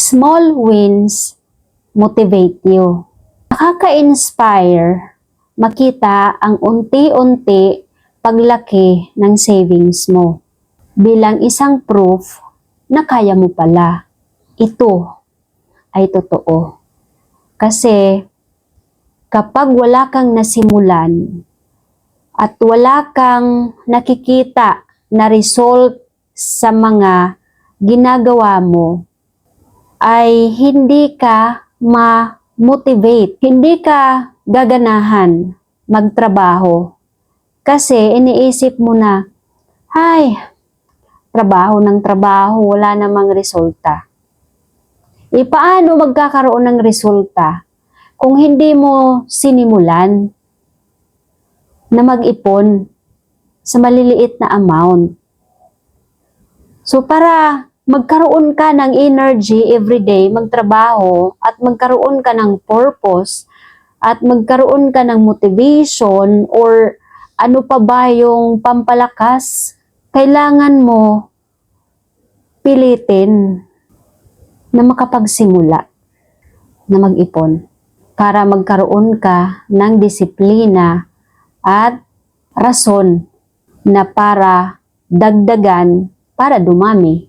Small wins motivate you. Nakaka-inspire makita ang unti-unti paglaki ng savings mo bilang isang proof na kaya mo pala. Ito ay totoo. Kasi kapag wala kang nasimulan at wala kang nakikita na result sa mga ginagawa mo, ay hindi ka ma-motivate, hindi ka gaganahan magtrabaho. Kasi iniisip mo na, ay, trabaho ng trabaho, wala namang resulta. Paano magkakaroon ng resulta kung hindi mo sinimulan na mag-ipon sa maliliit na amount? So para magkaroon ka ng energy everyday, magtrabaho, at magkaroon ka ng purpose, at magkaroon ka ng motivation, or ano pa ba yung pampalakas, kailangan mo pilitin na makapagsimula na mag-ipon para magkaroon ka ng disiplina at rason na para dagdagan, para dumami